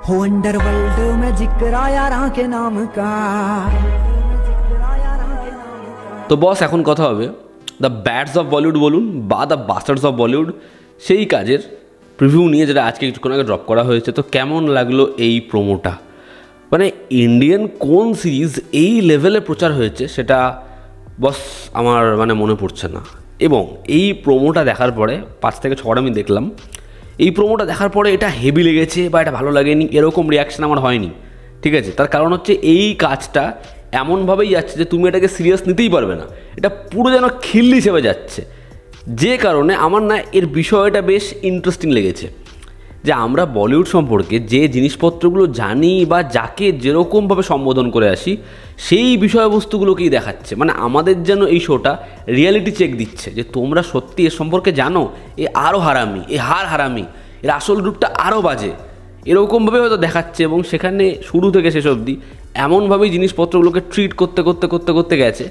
हो अंडरवर्ल्ड में जिक्र आया राह के नाम का। তো বস এখন কথা হবে দ্য ব্যাডস অফ বলিউড বলুন বা দ্য বাস্টার্ডস অফ বলিউড সেই কাজের প্রিভিউ নিয়ে, যেটা আজকে কিছুক্ষণ আগে ড্রপ করা হয়েছে। তো কেমন লাগলো এই প্রোমোটা? মানে ইন্ডিয়ান কোন সিরিজ এই লেভেলে প্রচার হয়েছে সেটা বস আমার মানে মনে পড়ছে না। এবং এই প্রোমোটা দেখার পরে 5 থেকে 6টা আমি দেখলাম। এই প্রোমোটা দেখার পরে এটা হেভি লেগেছে বা এটা ভালো লাগেনি এরকম রিয়াকশান আমার হয়নি, ঠিক আছে? তার কারণ হচ্ছে এই কাজটা এমনভাবেই যাচ্ছে যে তুমি এটাকে সিরিয়াস নিতেই পারবে না, এটা পুরো যেন খিল্লি হিসেবে যাচ্ছে। যে কারণে আমার না এর বিষয়টা বেশ ইন্টারেস্টিং লেগেছে, যে আমরা বলিউড সম্পর্কে যে জিনিসপত্রগুলো জানি বা যাকে যেরকমভাবে সম্বোধন করে আসি সেই বিষয়বস্তুগুলোকেই দেখাচ্ছে। মানে আমাদের যেন এই শোটা রিয়ালিটি চেক দিচ্ছে যে তোমরা সত্যি এর সম্পর্কে জানো, এ আরও হারামি, এ হারামি, এর আসল রূপটা আরও বাজে, এরকমভাবে হয়তো দেখাচ্ছে। এবং সেখানে শুরু থেকে শেষ অবধি এমনভাবেই জিনিসপত্রগুলোকে ট্রিট করতে গেছে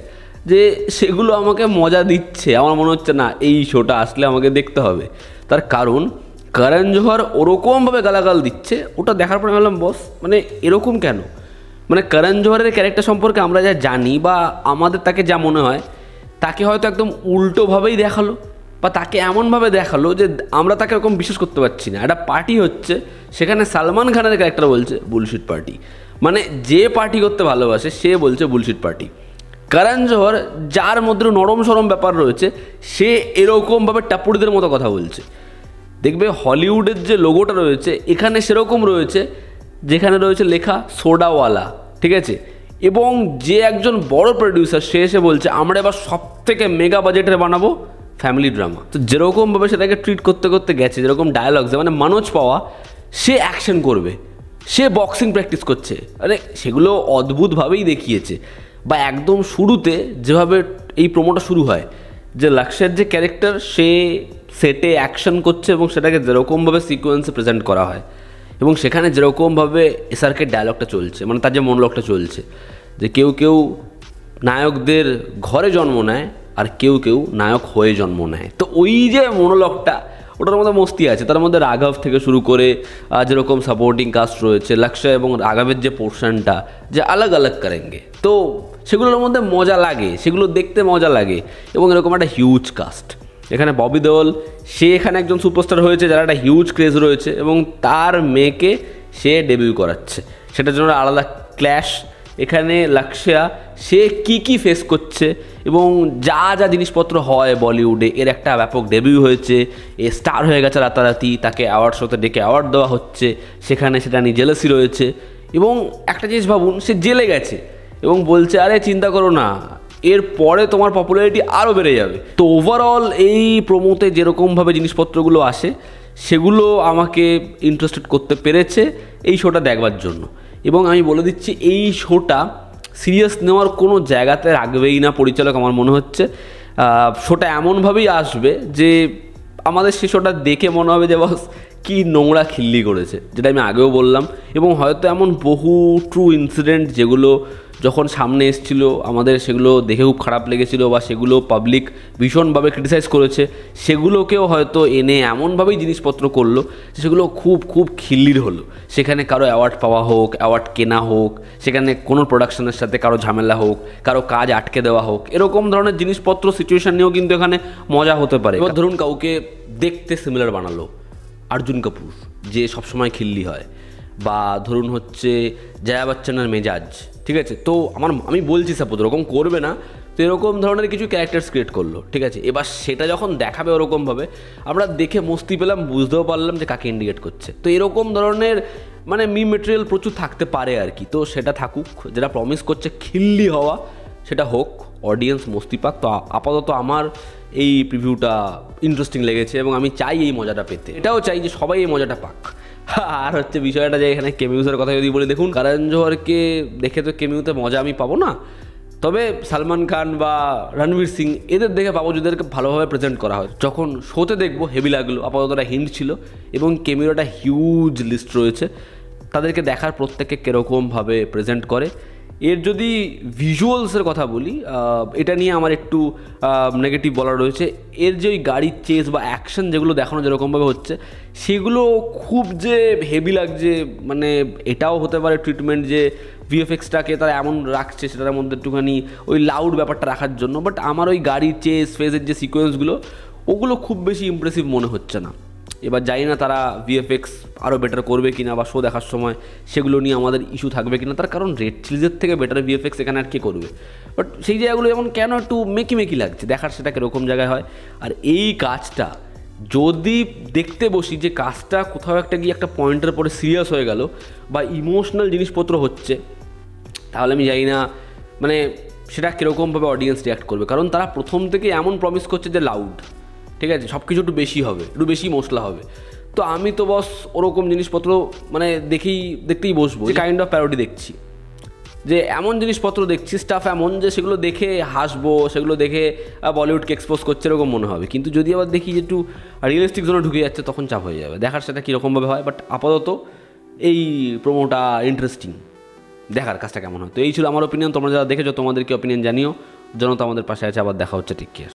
যে সেগুলো আমাকে মজা দিচ্ছে। আমার মনে হচ্ছে না এই শোটা আসলে আমাকে দেখতে হবে। তার কারণ করণ জোহর ওরকমভাবে গালাগাল দিচ্ছে, ওটা দেখার পরে বললাম বস মানে এরকম কেন? মানে করণ জোহরের ক্যারেক্টার সম্পর্কে আমরা যা জানি বা আমাদের তাকে যা মনে হয়, তাকে হয়তো একদম উল্টোভাবেই দেখালো বা তাকে এমনভাবে দেখালো যে আমরা তাকে এরকম বিশ্বাস করতে পারছি না। একটা পার্টি হচ্ছে, সেখানে সালমান খানের ক্যারেক্টার বলছে বুলশিট পার্টি। মানে যে পার্টি করতে ভালোবাসে সে বলছে বুলশিট পার্টি। করণ জোহর যার মধ্যে নরম সরম ব্যাপার রয়েছে সে এরকমভাবে টাপুরিদের মতো কথা বলছে। দেখবে হলিউডের যে লোগোটা রয়েছে এখানে সেরকম রয়েছে, যেখানে রয়েছে লেখা সোডাওয়ালা, ঠিক আছে? এবং যে একজন বড় প্রডিউসার সে এসে বলছে আমরা এবার সব থেকে মেগা বাজেটের বানাবো ফ্যামিলি ড্রামা। তো যেরকমভাবে সেটাকে ট্রিট করতে গেছে, যেরকম ডায়ালগস, মানে মনোজ পাওয়া সে অ্যাকশন করবে, সে বক্সিং প্র্যাকটিস করছে, আরে সেগুলো অদ্ভুতভাবেই দেখিয়েছে। বা একদম শুরুতে যেভাবে এই প্রোমোটা শুরু হয়, যে লক্ষ্যের যে ক্যারেক্টার সে সেটে অ্যাকশন করছে এবং সেটাকে যেরকমভাবে সিকোয়েন্সে প্রেজেন্ট করা হয় এবং সেখানে যেরকমভাবে এসআরকে ডায়লগটা চলছে, মানে তার যে মনোলগটা চলছে, যে কেউ নায়কদের ঘরে জন্ম নেয় আর কেউ নায়ক হয়ে জন্ম নেয়। তো ওই যে মনোলগটা ওটার মধ্যে মস্তি আছে। তার মধ্যে রাঘব থেকে শুরু করে যেরকম সাপোর্টিং কাস্ট রয়েছে, লক্ষ্য এবং রাঘবের যে পোর্শনটা যে আলাগ করেঙ্গে, তো সেগুলোর মধ্যে মজা লাগে, সেগুলো দেখতে মজা লাগে। এবং এরকম একটা হিউজ কাস্ট, এখানে ববি দেওল সে এখানে একজন সুপারস্টার হয়েছে যার একটা হিউজ ক্রেজ রয়েছে এবং তার মেয়েকে সে ডেবিউ করাচ্ছে, সেটার জন্য আলাদা ক্ল্যাশ। এখানে লক্ষ্যা সে কি ফেস করছে এবং যা জিনিসপত্র হয় বলিউডে, এর একটা ব্যাপক ডেবিউ হয়েছে, এ স্টার হয়ে গেছে রাতারাতি, তাকে অ্যাওয়ার্ড শোতে ডেকে অ্যাওয়ার্ড দেওয়া হচ্ছে, সেখানে সেটা নিয়ে জেলাসি রয়েছে। এবং একটা জিনিস ভাবুন, সে জেলে গেছে এবং বলছে আরে চিন্তা করো না, এর পরে তোমার পপুলারিটি আরও বেড়ে যাবে। তো ওভারঅল এই প্রোমোতে যেরকমভাবে জিনিসপত্রগুলো আসে সেগুলো আমাকে ইন্টারেস্টেড করতে পেরেছে এই শোটা দেখবার জন্য। এবং আমি বলে দিচ্ছি এই শোটা সিরিয়াস নেওয়ার কোনো জায়গাতে রাখবেই না পরিচালক। আমার মনে হচ্ছে শোটা এমনভাবেই আসবে যে আমাদের সে শোটা দেখে মনে হবে যে বস কী নোংরা খিল্লি করেছে, যেটা আমি আগেও বললাম। এবং হয়তো এমন বহু ট্রু ইনসিডেন্ট যেগুলো যখন সামনে এসেছিলো আমাদের সেগুলো দেখে খুব খারাপ লেগেছিলো বা সেগুলো পাবলিক ভীষণভাবে ক্রিটিসাইজ করেছে, সেগুলোকেও হয়তো এনে এমনভাবেই জিনিসপত্র করলো যে সেগুলো খুব খিল্লির হলো। সেখানে কারো অ্যাওয়ার্ড পাওয়া হোক, অ্যাওয়ার্ড কেনা হোক, সেখানে কোনো প্রোডাকশনের সাথে কারো ঝামেলা হোক, কারো কাজ আটকে দেওয়া হোক, এরকম ধরনের জিনিসপত্র সিচুয়েশান নিয়েও কিন্তু এখানে মজা হতে পারে। এবার ধরুন কাউকে দেখতে সিমিলার বানালো অর্জুন কাপুর যে সবসময় খিল্লি হয়, বা ধরুন হচ্ছে জয়া বচ্চনের মেজাজ, ঠিক আছে? তো আমি বলছি সাপোজ ওরকম করবে না, তো এরকম ধরনের কিছু ক্যারেক্টার্স ক্রিয়েট করলো, ঠিক আছে? এবার সেটা যখন দেখাবে ওরকমভাবে আমরা দেখে মস্তি পেলাম, বুঝতেও পারলাম যে কাকে ইন্ডিকেট করছে। তো এরকম ধরনের মানে মিম মেটেরিয়াল প্রচুর থাকতে পারে আর কি। তো সেটা থাকুক, যেটা প্রমিস করছে খিল্লি হওয়া সেটা হোক, অডিয়েন্স মস্তি পাক। তো আপাতত আমার এই প্রিভিউটা ইন্টারেস্টিং লেগেছে এবং আমি চাই এই মজাটা পেতে, এটাও চাই যে সবাই এই মজাটা পাক। আর হচ্ছে বিষয়টা যে এখানে কেমিউসের কথা যদি বলি, দেখুন করণ জোহরকে দেখে তো কেমিউতে মজা আমি পাবো না, তবে সালমান খান বা রণবীর সিং এদের দেখে পাবো যাদেরকে ভালোভাবে প্রেজেন্ট করা হয়। যখন শোতে দেখবো হেভি লাগলো, আপাতত একটা হিন্ট ছিল। এবং কেমিউর একটা হিউজ লিস্ট রয়েছে, তাদেরকে দেখার প্রত্যেককে কীরকমভাবে প্রেজেন্ট করে এর যদি ভিজুয়ালসের কথা বলি, এটা নিয়ে আমার একটু নেগেটিভ বলা রয়েছে। এর যে ওই গাড়ির চেস বা অ্যাকশন যেগুলো দেখানো যেরকমভাবে হচ্ছে, সেগুলো খুব যে হেভি লাগছে। মানে এটাও হতে পারে ট্রিটমেন্ট যে ভিএফএক্সটাকে তারা এমন রাখছে সেটার মধ্যে একটুখানি ওই লাউড ব্যাপারটা রাখার জন্য, বাট আমার ওই গাড়ির চেস ফেজের যে সিকোয়েন্সগুলো ওগুলো খুব বেশি ইমপ্রেসিভ মনে হচ্ছে না। এবার জানি না তারা ভিএফএক্স আরও বেটার করবে কিনা বা শো দেখার সময় সেগুলো নিয়ে আমাদের ইস্যু থাকবে কিনা, তার কারণ রেড চিলিজের থেকে বেটার ভিএফএক্স এখানে আর কে করবে। বাট সেই জায়গাগুলো যেমন কেন একটু মেকি মেকি লাগছে, দেখার সেটা কীরকম জায়গায় হয়। আর এই কাজটা যদি দেখতে বসি যে কাজটা কোথাও একটা গিয়ে একটা পয়েন্টের পরে সিরিয়াস হয়ে গেল বা ইমোশনাল জিনিসপত্র হচ্ছে, তাহলে আমি জানি না মানে সেটা কীরকমভাবে অডিয়েন্স রিয়াক্ট করবে। কারণ তারা প্রথম থেকে এমন প্রমিস করছে যে লাউড, ঠিক আছে, সব কিছু একটু বেশি হবে, একটু বেশি মশলা হবে। তো আমি তো বস ওরকম জিনিসপত্র মানে দেখতেই বসবো, যে কাইন্ড অফ প্যারোডি দেখছি, যে এমন জিনিসপত্র দেখছি স্টাফ এমন যে সেগুলো দেখে হাসবো, সেগুলো দেখে বলিউডকে এক্সপোজ করছে এরকম মনে হবে। কিন্তু যদি আবার দেখি যে একটু রিয়েলিস্টিক জোনে ঢুকে যাচ্ছে, তখন চাপ হয়ে যাবে। দেখার সেটা কীরকমভাবে হয়। বাট আপাতত এই প্রোমোটা ইন্টারেস্টিং, দেখার কাজটা কেমন হয়। তো এই ছিল আমার ওপিনিয়ন। তোমরা যারা দেখেছো তোমাদের কি ওপিনিয়ন জানিও। জনতা আমাদের পাশে আছে। আবার দেখা হচ্ছে, টেক কেয়ার।